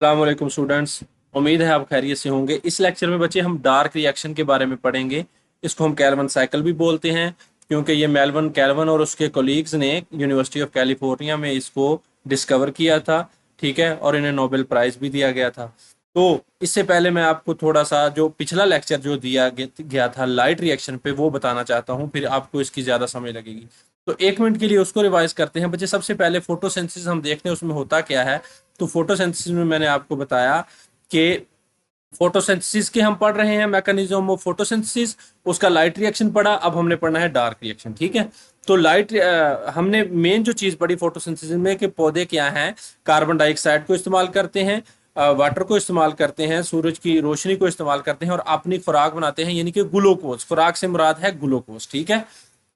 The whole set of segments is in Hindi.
अस्सलाम वालेकुम स्टूडेंट्स। उम्मीद है आप खैरियत से होंगे। इस लेक्चर में बच्चे हम डार्क रिएक्शन के बारे में पढ़ेंगे। इसको हम कैल्विन साइकिल भी बोलते हैं, क्योंकि ये मेल्विन कैल्विन और उसके कोलीग्स ने यूनिवर्सिटी ऑफ कैलिफोर्निया में इसको डिस्कवर किया था। ठीक है, और इन्हें नोबेल प्राइज भी दिया गया था। तो इससे पहले मैं आपको थोड़ा सा जो पिछला लेक्चर जो दिया गया था लाइट रिएक्शन पे वो बताना चाहता हूँ, फिर आपको इसकी ज़्यादा समझ लगेगी। तो एक मिनट के लिए उसको रिवाइज करते हैं बच्चे। सबसे पहले फोटोसिंथेसिस हम देखते हैं उसमें होता क्या है। तो फोटोसिंथेसिस में मैंने आपको बताया कि फोटोसिंथेसिस के हम पढ़ रहे हैं मैकेनिज्म ऑफ फोटोसिंथेसिस, उसका लाइट रिएक्शन पढ़ा, अब हमने पढ़ना है डार्क रिएक्शन। ठीक है, तो लाइट हमने मेन जो चीज पढ़ी फोटोसिंथेसिस में कि पौधे क्या हैं, कार्बन डाइऑक्साइड को इस्तेमाल करते हैं, वाटर को इस्तेमाल करते हैं, सूरज की रोशनी को इस्तेमाल करते हैं और अपनी खुराक बनाते हैं, यानी कि ग्लूकोज। खुराक से मुराद है ग्लूकोज। ठीक है,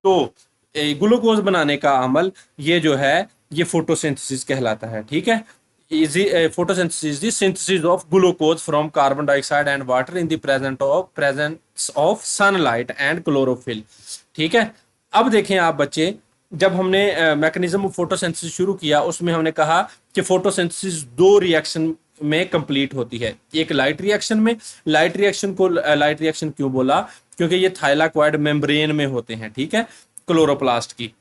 तो ग्लूकोज बनाने का अमल ये जो है ये फोटोसिंथेसिस कहलाता है। ठीक है, photosynthesis is the synthesis of glucose from carbon dioxide and water in the presence of sunlight and chlorophyll। ठीक है, अब देखें आप बच्चे, जब हमने मैकेनिज्म ऑफ फोटोसिंथेसिस शुरू किया उसमें हमने कहा कि फोटोसिंथेसिस दो रिएक्शन में कंप्लीट होती है। एक लाइट रिएक्शन में, लाइट रिएक्शन को लाइट रिएक्शन क्यों बोला, क्योंकि ये थाइलाक्वाइड मेम्ब्रेन में होते हैं। ठीक है, क्लोरोप्लास्ट की।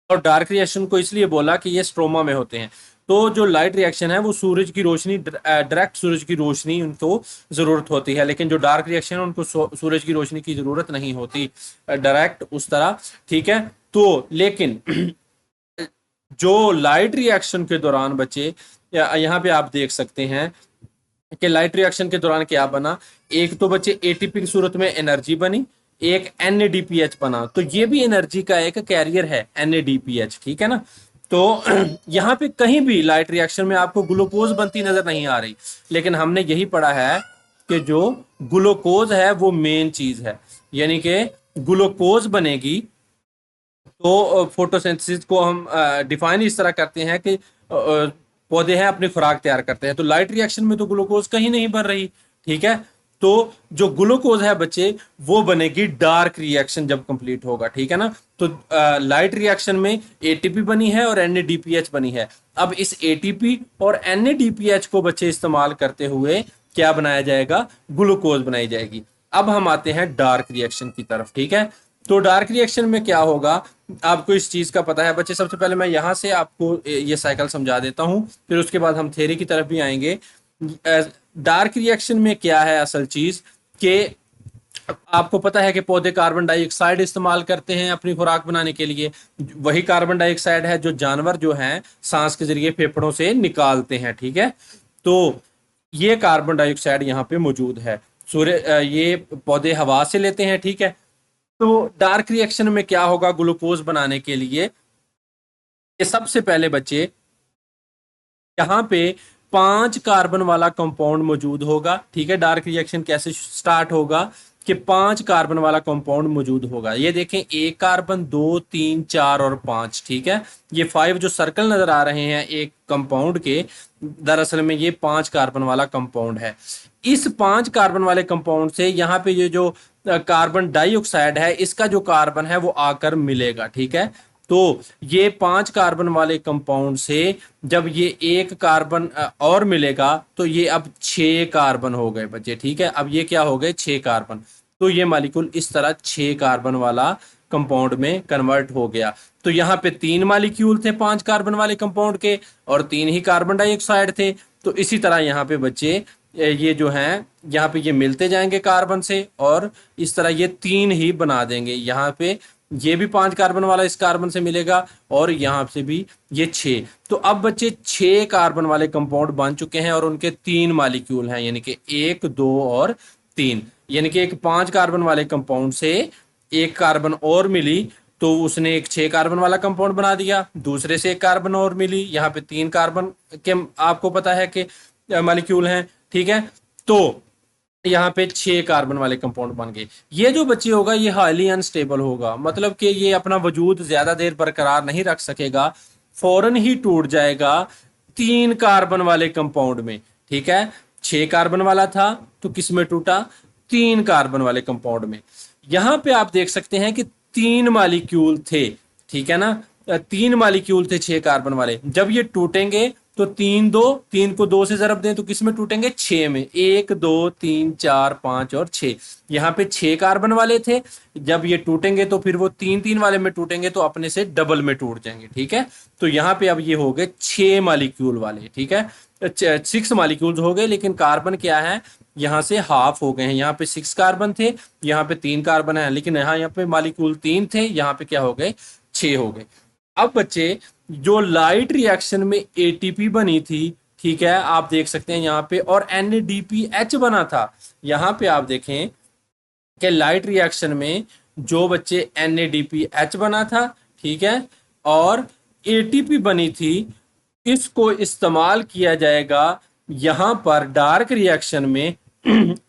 और डार्क रिएक्शन को इसलिए बोला कि ये स्ट्रोमा में होते हैं। तो जो लाइट रिएक्शन है वो सूरज की रोशनी, डायरेक्ट सूरज की रोशनी उनको जरूरत होती है, लेकिन जो डार्क रिएक्शन है उनको सूरज की रोशनी की जरूरत नहीं होती डायरेक्ट उस तरह। ठीक है, तो लेकिन जो लाइट रिएक्शन के दौरान बच्चे, यहाँ पे आप देख सकते हैं कि लाइट रिएक्शन के दौरान क्या बना। एक तो बच्चे एटीपी की सूरत में एनर्जी बनी, एक एनएडीपीएच बना। तो ये भी एनर्जी का एक कैरियर है एनएडीपीएच। ठीक है ना, तो यहाँ पे कहीं भी लाइट रिएक्शन में आपको ग्लूकोज बनती नजर नहीं आ रही, लेकिन हमने यही पढ़ा है कि जो ग्लूकोज है वो मेन चीज है, यानी कि ग्लूकोज बनेगी। तो फोटोसिंथेसिस को हम डिफाइन इस तरह करते हैं कि पौधे हैं अपनी खुराक तैयार करते हैं। तो लाइट रिएक्शन में तो ग्लूकोज कहीं नहीं बन रही। ठीक है, तो जो ग्लूकोज है बच्चे वो बनेगी डार्क रिएक्शन जब कंप्लीट होगा। ठीक है ना, तो लाइट रिएक्शन में एटीपी बनी है और एनएडीपीएच बनी है। अब इस एटीपी और एनएडीपीएच को बच्चे इस्तेमाल करते हुए क्या बनाया जाएगा, ग्लूकोज बनाई जाएगी। अब हम आते हैं डार्क रिएक्शन की तरफ। ठीक है, तो डार्क रिएक्शन में क्या होगा, आपको इस चीज का पता है बच्चे। सबसे पहले मैं यहां से आपको ये साइकिल समझा देता हूं, फिर उसके बाद हम थ्योरी की तरफ भी आएंगे। डार्क रिएक्शन में क्या है असल चीज कि आपको पता है कि पौधे कार्बन डाइऑक्साइड इस्तेमाल करते हैं अपनी खुराक बनाने के लिए। वही कार्बन डाइऑक्साइड है जो जानवर जो हैं सांस के जरिए फेफड़ों से निकालते हैं। ठीक है, तो ये कार्बन डाइऑक्साइड यहाँ पे मौजूद है। सूर्य ये पौधे हवा से लेते हैं। ठीक है, तो डार्क रिएक्शन में क्या होगा ग्लूकोज बनाने के लिए, ये सबसे पहले बच्चे यहाँ पे 5 कार्बन वाला कंपाउंड मौजूद होगा। ठीक है, डार्क रिएक्शन कैसे स्टार्ट होगा कि 5 कार्बन वाला कंपाउंड मौजूद होगा। ये देखें, 1 कार्बन, 2, 3, 4 और 5। ठीक है, ये 5 जो सर्कल नजर आ रहे हैं एक कंपाउंड के, दरअसल में ये 5 कार्बन वाला कंपाउंड है। इस 5 कार्बन वाले कंपाउंड से यहाँ पे ये जो कार्बन डाइऑक्साइड है इसका जो कार्बन है वो आकर मिलेगा। ठीक है, तो ये 5 कार्बन वाले कंपाउंड से जब ये एक कार्बन और मिलेगा तो ये अब 6 कार्बन हो गए बच्चे। ठीक है, अब ये क्या हो गए, 6 कार्बन। तो ये मालिक्यूल इस तरह 6 कार्बन वाला कंपाउंड में कन्वर्ट हो गया। तो यहाँ पे 3 मालिक्यूल थे 5 कार्बन वाले कंपाउंड के और 3 ही कार्बन डाइऑक्साइड थे। तो इसी तरह यहाँ पे बच्चे ये जो हैं यहाँ पे ये मिलते जाएंगे कार्बन से और इस तरह ये 3 ही बना देंगे। यहाँ पे ये भी 5 कार्बन वाला इस कार्बन से मिलेगा और यहाँ से भी ये 6। तो अब बच्चे 6 कार्बन वाले कंपाउंड बन चुके हैं और उनके 3 मालिक्यूल हैं, यानी कि 1, 2 और 3। यानी कि एक 5 कार्बन वाले कंपाउंड से एक कार्बन और मिली तो उसने एक 6 कार्बन वाला कंपाउंड बना दिया। दूसरे से एक कार्बन और मिली, यहाँ पे 3 कार्बन के आपको पता है कि मालिक्यूल हैं। ठीक है, तो यहाँ पे 6 कार्बन वाले कंपाउंड बन गए। ये जो बच्चे होगा ये हाईली अनस्टेबल होगा, मतलब कि ये अपना वजूद ज्यादा देर बरकरार नहीं रख सकेगा, फौरन ही टूट जाएगा 3 कार्बन वाले कंपाउंड में। ठीक है, 6 कार्बन वाला था तो किस में टूटा, 3 कार्बन वाले कंपाउंड में। यहाँ पे आप देख सकते हैं कि 3 मालिक्यूल थे। ठीक है ना, 3 मालिक्यूल थे 6 कार्बन वाले। जब ये टूटेंगे तो 3 को 2 से जरब दें तो किस में टूटेंगे, 6 में। 1 2 3 4 5 और 6। यहाँ पे 6 कार्बन वाले थे, जब ये टूटेंगे तो फिर वो 3 3 वाले में टूटेंगे तो अपने से डबल में टूट जाएंगे, ठीक है। तो यहाँ पे अब ये हो गए 6 मालिक्यूल वाले, ठीक है। 6 मालिक्यूल्स हो गए, लेकिन कार्बन क्या है, यहाँ से हाफ हो गए हैं। यहाँ पे 6 कार्बन थे, यहाँ पे 3 कार्बन है, लेकिन यहाँ पे मालिक्यूल 3 थे, यहाँ पे क्या हो गए, 6 हो गए। अब बच्चे जो लाइट रिएक्शन में एटीपी बनी थी, ठीक है, आप देख सकते हैं यहाँ पे, और NADPH बना था। यहाँ पे आप देखें कि लाइट रिएक्शन में जो बच्चे NADPH बना था, ठीक है, और एटीपी बनी थी, इसको इस्तेमाल किया जाएगा यहाँ पर डार्क रिएक्शन में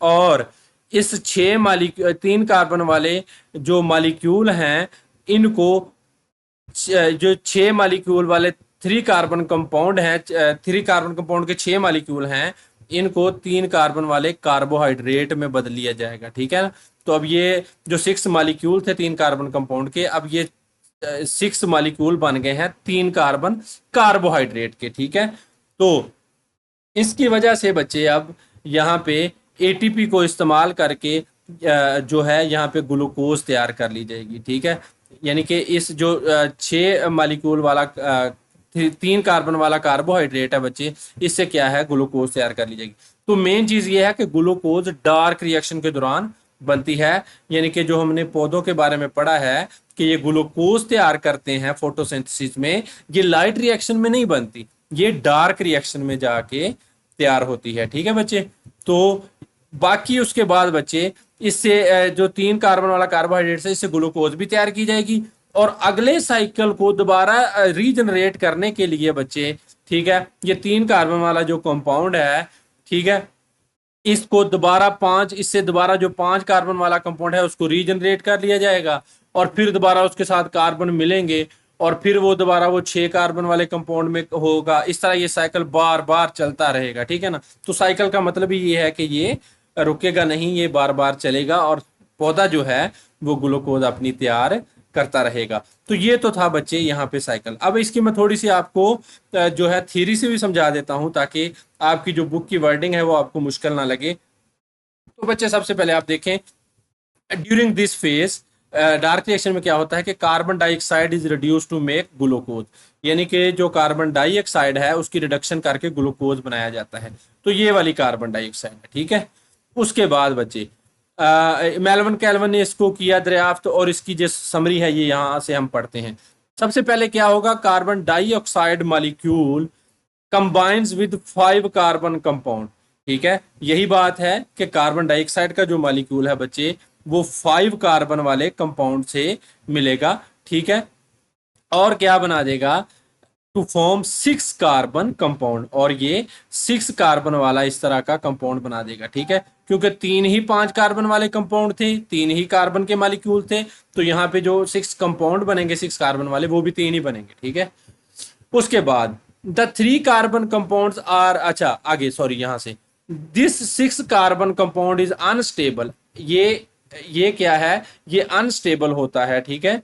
और इस 3 कार्बन वाले जो मालिक्यूल हैं, इनको जो 6 मालिक्यूल वाले 3 कार्बन कंपाउंड हैं, 3 कार्बन कंपाउंड के 6 मालिक्यूल हैं, इनको 3 कार्बन वाले कार्बोहाइड्रेट में बदल लिया जाएगा, ठीक है ना। तो अब ये जो 6 मालिक्यूल थे 3 कार्बन कंपाउंड के, अब ये 6 मालिक्यूल बन गए हैं 3 कार्बन कार्बोहाइड्रेट के, ठीक है। तो इसकी वजह से बच्चे अब यहाँ पे एटीपी को इस्तेमाल करके जो है यहाँ पे ग्लूकोज तैयार कर ली जाएगी, ठीक है। यानी कि इस जो 6 मालिक्यूल वाला 3 कार्बन वाला कार्बोहाइड्रेट है बच्चे, इससे क्या है, ग्लूकोज तैयार कर ली जाएगी। तो मेन चीज ये है कि ग्लूकोज डार्क रिएक्शन के दौरान बनती है, यानी कि जो हमने पौधों के बारे में पढ़ा है कि ये ग्लूकोज तैयार करते हैं फोटोसिंथेसिस में, ये लाइट रिएक्शन में नहीं बनती, ये डार्क रिएक्शन में जाके तैयार होती है, ठीक है बच्चे। तो बाकी उसके बाद बच्चे इससे जो 3 कार्बन वाला कार्बोहाइड्रेट है, इससे ग्लूकोज भी तैयार की जाएगी, और अगले साइकिल को दोबारा रीजनरेट करने के लिए बच्चे, ठीक है, ये 3 कार्बन वाला जो कंपाउंड है, ठीक है, इसको दोबारा 5, इससे दोबारा जो 5 कार्बन वाला कंपाउंड है उसको रीजनरेट कर लिया जाएगा, और फिर दोबारा उसके साथ कार्बन मिलेंगे, और फिर वो दोबारा वो 6 कार्बन वाले कंपाउंड में होगा। इस तरह ये साइकिल बार बार चलता रहेगा, ठीक है ना। तो साइकिल का मतलब ही ये है कि ये रुकेगा नहीं, ये बार बार चलेगा, और पौधा जो है वो ग्लूकोज अपनी तैयार करता रहेगा। तो ये तो था बच्चे यहाँ पे साइकिल। अब इसकी मैं थोड़ी सी आपको जो है थ्योरी से भी समझा देता हूँ, ताकि आपकी जो बुक की वर्डिंग है वो आपको मुश्किल ना लगे। तो बच्चे सबसे पहले आप देखें, during this phase dark reaction में क्या होता है कि carbon dioxide is reduce to make glucose, यानी कि जो कार्बन डाइऑक्साइड है उसकी रिडक्शन करके ग्लूकोज बनाया जाता है। तो ये वाली कार्बन डाइऑक्साइड है, ठीक है। उसके बाद बच्चे मेलविन कैल्विन ने इसको किया दरियाफ्त, और इसकी जो समरी है ये यहाँ से हम पढ़ते हैं। सबसे पहले क्या होगा, carbon dioxide molecule combines with 5 carbon compound, ठीक है। यही बात है कि कार्बन डाइऑक्साइड का जो मॉलिक्यूल है बच्चे, वो 5 कार्बन वाले कंपाउंड से मिलेगा, ठीक है, और क्या बना देगा, टू फॉर्म 6 कार्बन कंपाउंड, और ये 6 कार्बन वाला इस तरह का कंपाउंड बना देगा, ठीक है। क्योंकि 3 ही 5 कार्बन वाले कंपाउंड थे, 3 ही कार्बन के मॉलिक्यूल थे, तो यहाँ पे जो 6 कंपाउंड बनेंगे 6 कार्बन वाले, वो भी 3 ही बनेंगे, ठीक है। उसके बाद द 3 कार्बन कंपाउंड्स आर, अच्छा आगे सॉरी, यहाँ से this 6 carbon compound is unstable, ये क्या है, ये अनस्टेबल होता है, ठीक है।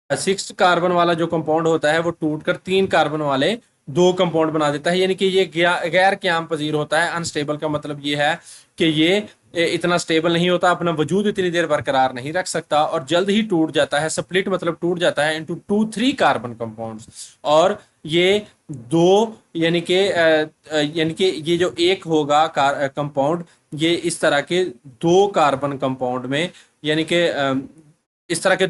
6 कार्बन वाला जो कंपाउंड होता है वो टूटकर 3 कार्बन वाले 2 कंपाउंड बना देता है, यानी कि ये गैर क्याम पजीर होता है। अनस्टेबल का मतलब ये है कि ये इतना स्टेबल नहीं होता, अपना वजूद इतनी देर बरकरार नहीं रख सकता, और जल्द ही टूट जाता है। स्प्लिट मतलब टूट जाता है इनटू 2-3 कार्बन कंपाउंड्स, और ये 2 यानी कि ये जो एक होगा कंपाउंड, ये इस तरह के 2 कार्बन कंपाउंड में, यानी कि इस तरह के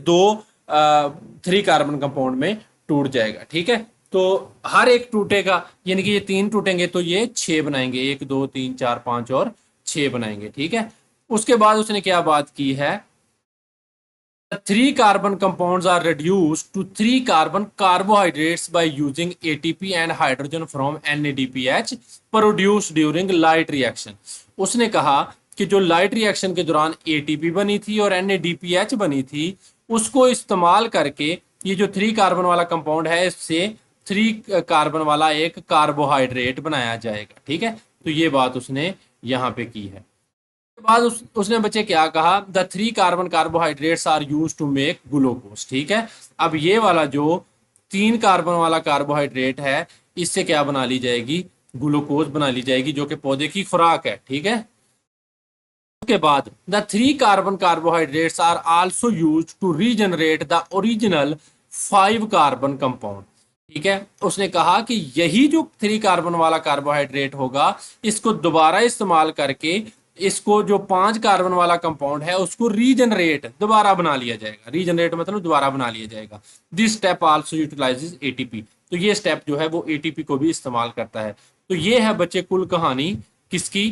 3 कार्बन कंपाउंड में टूट जाएगा, ठीक है। तो हर एक टूटेगा, यानी कि ये 3 टूटेंगे तो ये 6 बनाएंगे, 1 2 3 4 5 और 6 बनाएंगे, ठीक है। उसके बाद उसने क्या बात की है, 3 carbon compounds are reduced to 3 carbon carbohydrates by using ATP and hydrogen from NADPH produced during light reaction। उसने कहा कि जो लाइट रिएक्शन के दौरान ATP बनी थी और NADPH बनी थी, उसको इस्तेमाल करके ये जो 3 कार्बन वाला कंपाउंड है, इससे 3 कार्बन वाला एक कार्बोहाइड्रेट बनाया जाएगा, ठीक है। तो ये बात उसने यहाँ पे की है। बाद उसने बच्चे क्या कहा, the 3 carbon carbohydrates are use to make glucose, ठीक है। अब ये वाला जो 3 कार्बन वाला कार्बोहाइड्रेट है, इससे क्या बना ली जाएगी, ग्लूकोज बना ली जाएगी, जो कि पौधे की खुराक है। ठीक है, उसके बाद the 3 carbon carbohydrates are also use to regenerate the original 5 carbon compound. ठीक है, उसने कहा कि यही जो 3 कार्बन वाला कार्बोहाइड्रेट होगा, इसको दोबारा इस्तेमाल करके इसको जो 5 कार्बन वाला कंपाउंड है उसको रीजनरेट दोबारा बना लिया जाएगा। रीजनरेट मतलब दोबारा बना लिया जाएगा। This step also utilises ATP. तो ये स्टेप जो है वो एटीपी को भी इस्तेमाल करता है। तो ये है बच्चे कुल कहानी किसकी,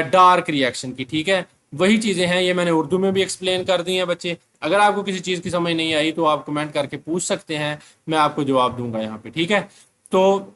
डार्क रिएक्शन की। ठीक है, वही चीजें हैं, ये मैंने उर्दू में भी एक्सप्लेन कर दी हैं बच्चे। अगर आपको किसी चीज की समझ नहीं आई तो आप कमेंट करके पूछ सकते हैं, मैं आपको जवाब दूंगा यहाँ पे। ठीक है, तो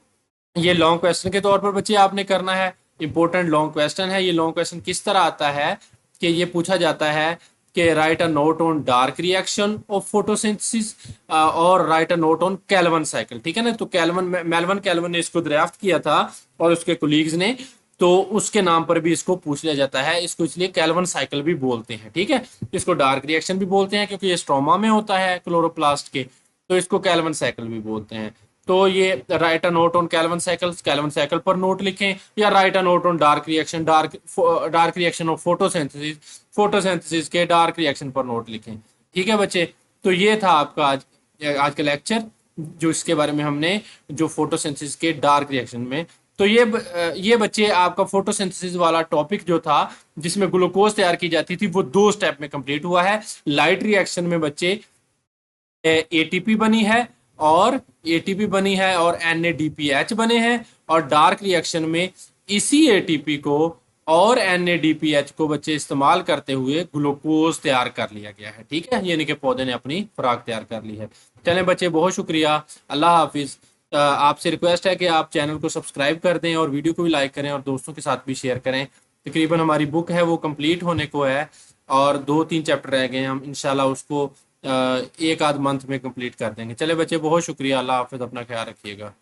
ये लॉन्ग क्वेश्चन के तौर पर बच्चे आपने करना है। इंपॉर्टेंट लॉन्ग क्वेश्चन है। ये लॉन्ग क्वेश्चन किस तरह आता है कि ये पूछा जाता है कि write a note on dark reaction of photosynthesis और write a note on Calvin cycle. ठीक है ना, तो मेल्विन कैल्विन ने इसको ड्राफ्ट किया था और उसके कोलीग्स ने, तो उसके नाम पर भी इसको पूछ लिया जाता है। इसको इसलिए कैल्विन साइकिल भी बोलते हैं। ठीक है, इसको डार्क रिएक्शन भी बोलते हैं क्योंकि ये स्ट्रोमा में होता है क्लोरोप्लास्ट के, तो इसको कैल्विन साइकिल भी बोलते हैं। तो ये write a note on Calvin cycles, Calvin cycle पर नोट लिखें, या write a note on dark reaction, dark reaction of photosynthesis, photosynthesis के डार्क रिएक्शन पर नोट लिखें। ठीक है बच्चे, तो ये था आपका आज का लेक्चर, जो इसके बारे में हमने जो फोटोसिंथेसिस के डार्क रिएक्शन में। तो ये बच्चे आपका फोटोसिंथेसिस वाला टॉपिक जो था जिसमें ग्लूकोज तैयार की जाती थी, वो 2 स्टेप में कंप्लीट हुआ है। लाइट रिएक्शन में बच्चे एटीपी बनी है और NADPH बने हैं, और डार्क रिएक्शन में इसी एटीपी को और NADPH को बच्चे इस्तेमाल करते हुए ग्लूकोज तैयार कर लिया गया है। ठीक है, यानी कि पौधे ने अपनी खुराक तैयार कर ली है। चलें बच्चे, बहुत शुक्रिया, अल्लाह हाफिज। आपसे रिक्वेस्ट है कि आप चैनल को सब्सक्राइब कर दें और वीडियो को भी लाइक करें और दोस्तों के साथ भी शेयर करें। तकरीबन हमारी बुक है वो कंप्लीट होने को है और 2-3 चैप्टर रह गए हैं, हम इंशाल्लाह उसको एक आध मंथ में कंप्लीट कर देंगे। चले बच्चे, बहुत शुक्रिया, अल्लाह हाफिज, अपना ख्याल रखिएगा।